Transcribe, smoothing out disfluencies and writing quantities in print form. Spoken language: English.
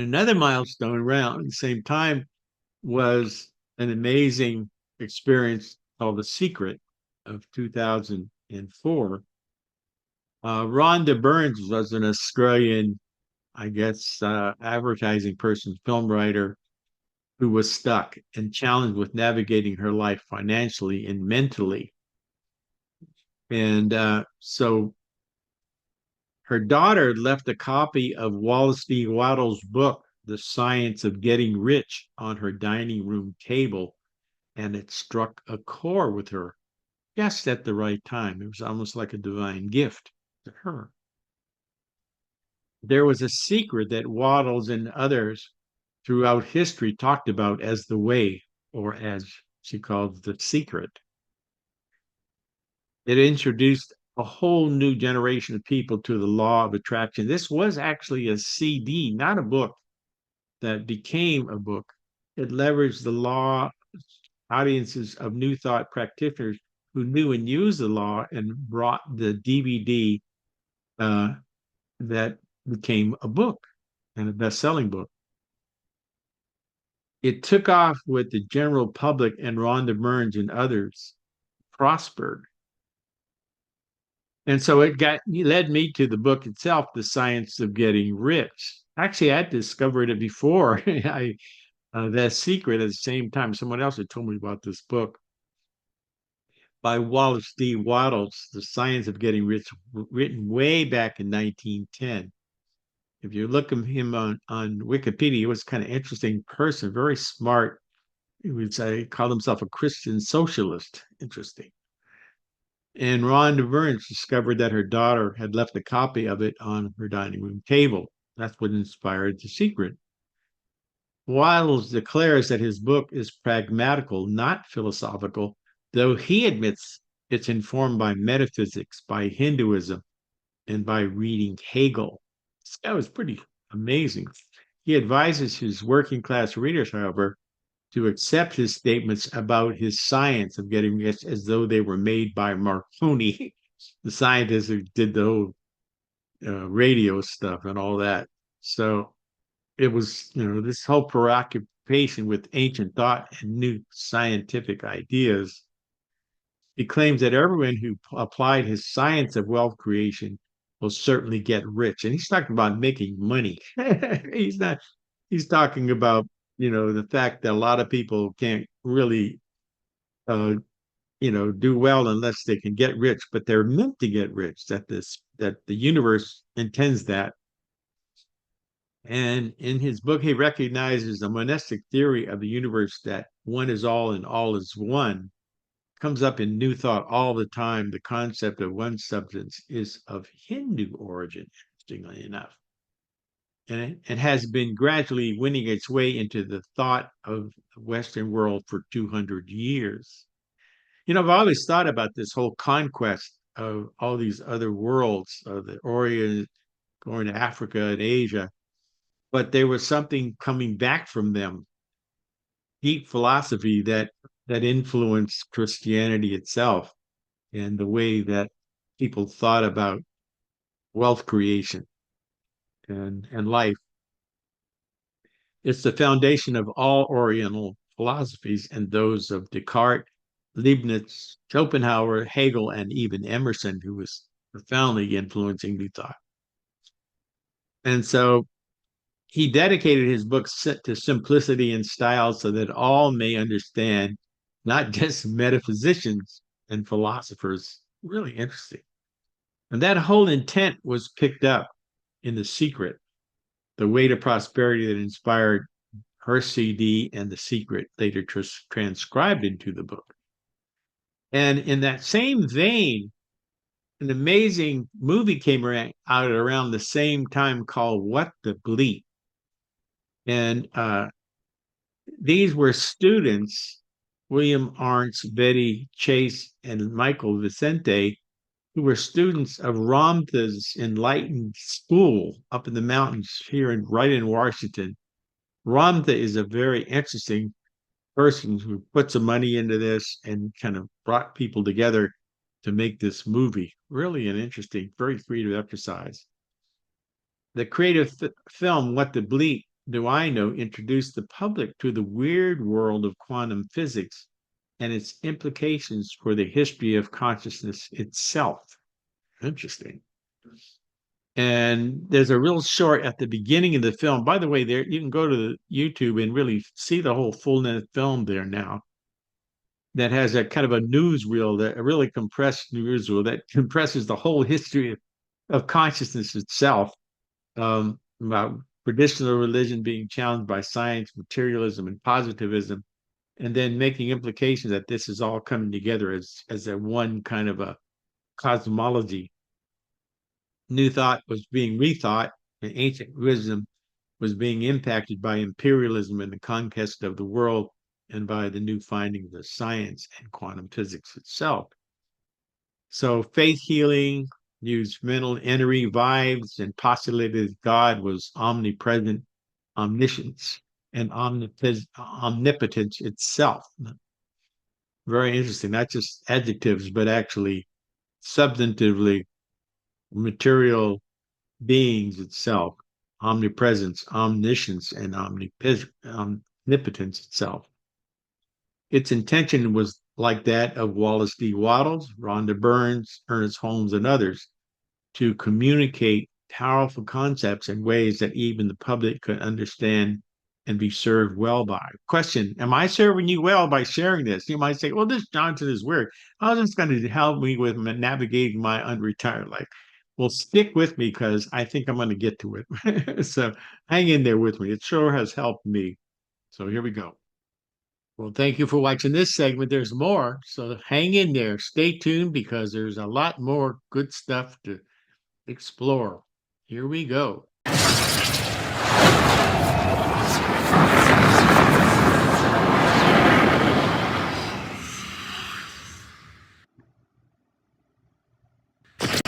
Another milestone around the same time was an amazing experience called The Secret of 2004. Rhonda Byrne was an Australian, I guess, advertising person, film writer who was stuck and challenged with navigating her life financially and mentally. And so her daughter left a copy of Wallace D. Wattles' book, The Science of Getting Rich, on her dining room table, and it struck a chord with her just at the right time. It was almost like a divine gift to her. There was a secret that Wattles and others throughout history talked about as the way, or as she called the secret. It introduced a whole new generation of people to the law of attraction. This was actually a CD, not a book, that became a book. It leveraged the law audiences of New Thought practitioners who knew and used the law and brought the DVD that became a book and a best-selling book. It took off with the general public, and Rhonda Byrne and others prospered. And so it led me to the book itself, The Science of Getting Rich. Actually, I discovered it before that secret at the same time. Someone else had told me about this book by Wallace D. Wattles, The Science of Getting Rich, written way back in 1910. If you look at him on Wikipedia, he was kind of interesting person, very smart. He would say, called himself a Christian socialist. Interesting. And Rhonda Byrne discovered that her daughter had left a copy of it on her dining room table. That's what inspired The Secret. Wattles declares that his book is pragmatical, not philosophical, though he admits it's informed by metaphysics, by Hinduism, and by reading Hegel. That was pretty amazing. He advises his working class readers, however, to accept his statements about his science of getting rich as though they were made by Marconi, the scientist who did the whole radio stuff and all that. So it was, this whole preoccupation with ancient thought and new scientific ideas. He claims that everyone who applied his science of wealth creation will certainly get rich. And he's talking about making money. He's talking about, the fact that a lot of people can't really, uh, do well unless they can get rich, but they're meant to get rich, that the universe intends that. And in his book, he recognizes a monastic theory of the universe that one is all and all is one. Comes up in New Thought all the time. The concept of one substance is of Hindu origin, interestingly enough. And it has been gradually winning its way into the thought of the Western world for 200 years. I've always thought about this whole conquest of all these other worlds, of the Orient going to Africa and Asia, but there was something coming back from them, deep philosophy that influenced Christianity itself and the way that people thought about wealth creation and life. It's the foundation of all Oriental philosophies and those of Descartes, Leibniz, Schopenhauer, Hegel, and even Emerson, who was profoundly influencing New Thought. And so he dedicated his books to simplicity and style so that all may understand, not just metaphysicians and philosophers. Really interesting. And that whole intent was picked up in The Secret, the way to prosperity that inspired her CD and The Secret, later transcribed into the book. And in that same vein, an amazing movie came out around the same time called What the Bleep. And these were students, William Arntz, Betty Chase, and Michael Vicente, who were students of Ramtha's enlightened school up in the mountains here right in Washington. Ramtha is a very interesting person who put some money into this and kind of brought people together to make this movie. Really an interesting, very creative exercise. The creative film, What the Bleep, do I know introduced the public to the weird world of quantum physics and its implications for the history of consciousness itself. Interesting. And there's a real short at the beginning of the film. By the way, there you can go to the YouTube and really see the whole full length film there now. That has a kind of a newsreel, that a really compressed newsreel that compresses the whole history of consciousness itself, about traditional religion being challenged by science, materialism, and positivism, and then making implications that this is all coming together as a one kind of a cosmology. New thought was being rethought, and ancient wisdom was being impacted by imperialism and the conquest of the world, and by the new findings of science and quantum physics itself. So faith healing used mental entity vibes and postulated God was omnipresent, omniscience, and omnipotence itself. Very interesting, not just adjectives, but actually substantively material beings itself, omnipresence, omniscience, and omnipotence itself. Its intention was like that of Wallace D. Wattles, Rhonda Brynes, Ernest Holmes, and others, to communicate powerful concepts in ways that even the public could understand and be served well by. Question: am I serving you well by sharing this? You might say, well, this Johnson is weird. How's this going to help me with navigating my unretired life? Well, stick with me because I think I'm going to get to it. So hang in there with me. It sure has helped me. So here we go. Well, thank you for watching this segment. There's more. So hang in there. Stay tuned because there's a lot more good stuff to explore. Here we go.